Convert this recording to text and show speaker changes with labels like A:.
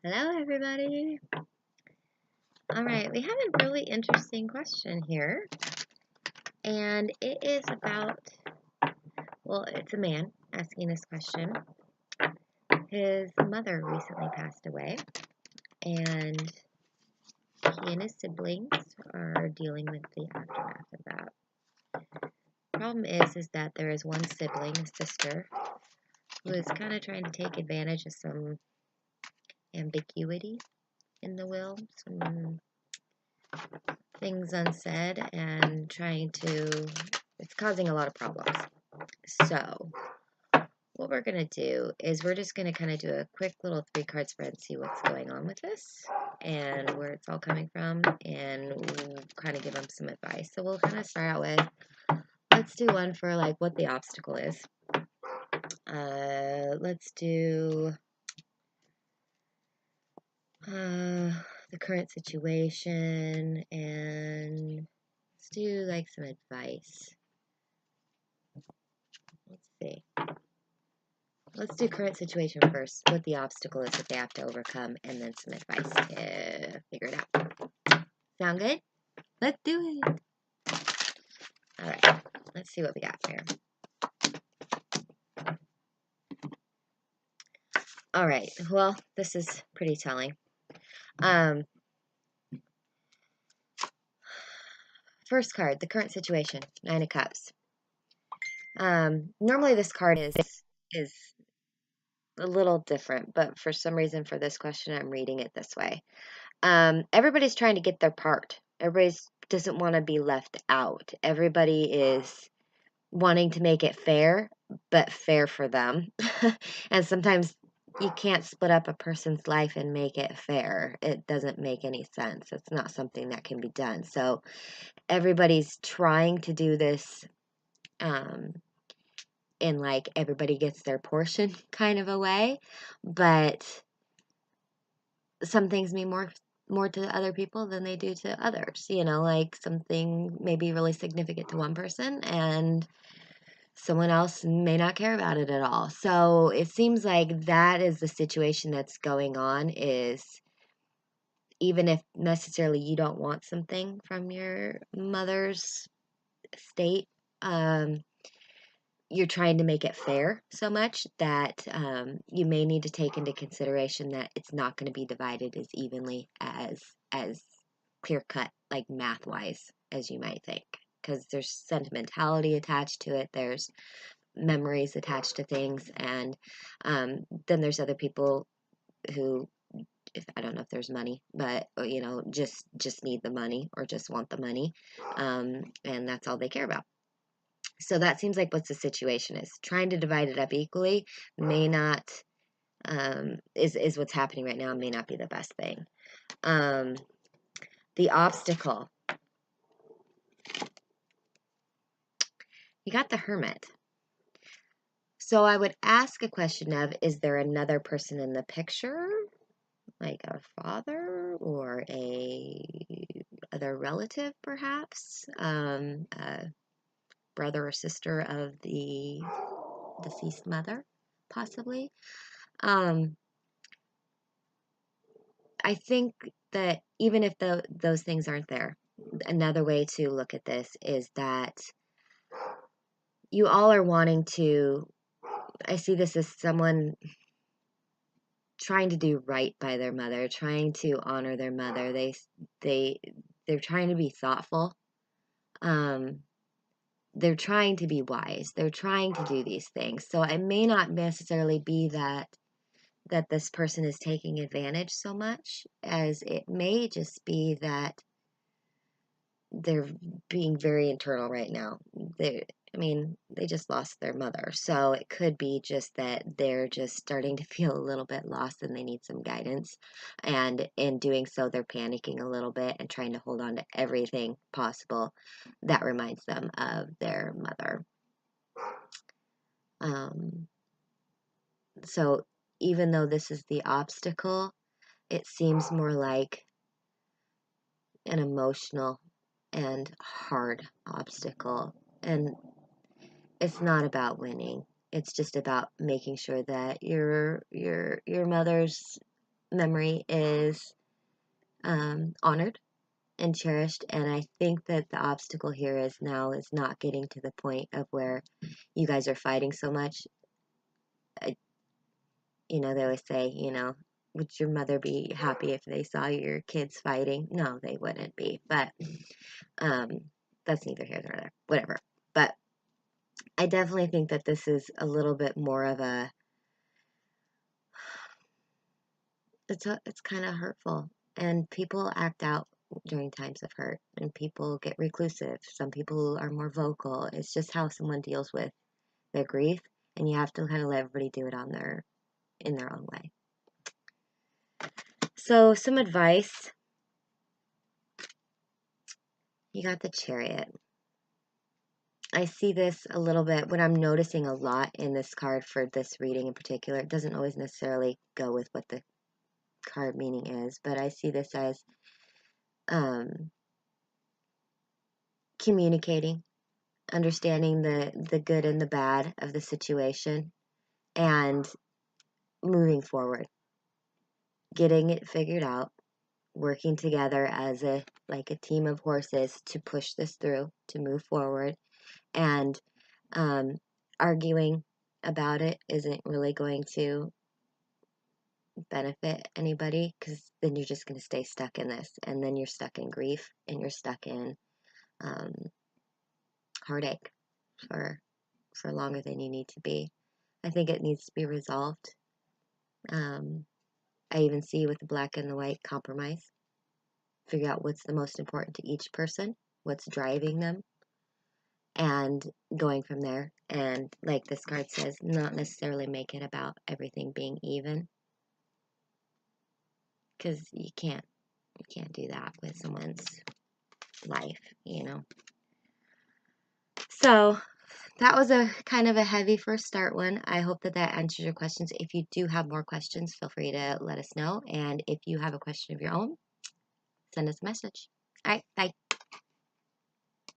A: Hello, everybody. All right, we have a really interesting question here, and it is about, well, it's a man asking this question. His mother recently passed away, and he and his siblings are dealing with the aftermath of that. Problem is that there is one sibling, a sister, who is kind of trying to take advantage of some ambiguity in the will, some things unsaid, and it's causing a lot of problems. So, what we're going to do is we're just going to kind of do a quick little 3 card spread and see what's going on with this and where it's all coming from, and we'll kind of give them some advice. So, we'll kind of start out with, let's do one for like what the obstacle is. Let's do the current situation, and let's do like some advice. Let's see. Let's do current situation first, what the obstacle is that they have to overcome, and then some advice to figure it out. Sound good? Let's do it. All right, let's see what we got here. All right, well, this is pretty telling. First card, the current situation, 9 of Cups. Normally this card is a little different, but for some reason for this question, I'm reading it this way. Everybody's trying to get their part. Everybody doesn't want to be left out. Everybody is wanting to make it fair, but fair for them. And sometimes you can't split up a person's life and make it fair. It doesn't make any sense. It's not something that can be done. So everybody's trying to do this in like everybody gets their portion kind of a way, but some things mean more to other people than they do to others. Like something may be really significant to one person and someone else may not care about it at all. So it seems like that is the situation that's going on, is even if necessarily you don't want something from your mother's estate, you're trying to make it fair so much that you may need to take into consideration that it's not going to be divided as evenly as clear cut, like math wise, as you might think, because there's sentimentality attached to it, there's memories attached to things, and then there's other people who, if I don't know if there's money, but just need the money or just want the money, and that's all they care about. So that seems like what the situation is. Trying to divide it up equally may not, is what's happening right now, may not be the best thing. The obstacle. You got the Hermit. So I would ask a question of, is there another person in the picture? Like a father or a other relative, perhaps? A brother or sister of the deceased mother, possibly. I think that even if those things aren't there, another way to look at this is that you all are wanting to, I see this as someone trying to do right by their mother, trying to honor their mother. They're trying to be thoughtful. They're trying to be wise. They're trying to do these things. So it may not necessarily be that this person is taking advantage so much, as it may just be that they're being very internal right now. They just lost their mother, so it could be just that they're just starting to feel a little bit lost and they need some guidance, and in doing so they're panicking a little bit and trying to hold on to everything possible that reminds them of their mother. So even though this is the obstacle, it seems more like an emotional and hard obstacle, and it's not about winning. It's just about making sure that your mother's memory is honored and cherished. And I think that the obstacle here is not getting to the point of where you guys are fighting so much. They always say, would your mother be happy if they saw your kids fighting? No, they wouldn't be. But that's neither here nor there. Whatever. But I definitely think that this is a little bit more of it's kind of hurtful, and people act out during times of hurt, and people get reclusive. Some people are more vocal. It's just how someone deals with their grief, and you have to kind of let everybody do it in their own way. So some advice. You got the Chariot. I see this a little bit, what I'm noticing a lot in this card for this reading in particular. It doesn't always necessarily go with what the card meaning is, but I see this as communicating, understanding the good and the bad of the situation, and moving forward, getting it figured out, working together as a team of horses to push this through, to move forward, and arguing about it isn't really going to benefit anybody, because then you're just going to stay stuck in this, and then you're stuck in grief, and you're stuck in heartache for longer than you need to be. I think it needs to be resolved. I even see with the black and the white compromise. Figure out what's the most important to each person, what's driving them, and going from there. And like this card says, not necessarily make it about everything being even, because you can't do that with someone's life, So that was a kind of a heavy first start one. I hope that answers your questions. If you do have more questions, feel free to let us know. And if you have a question of your own, send us a message. All right, bye.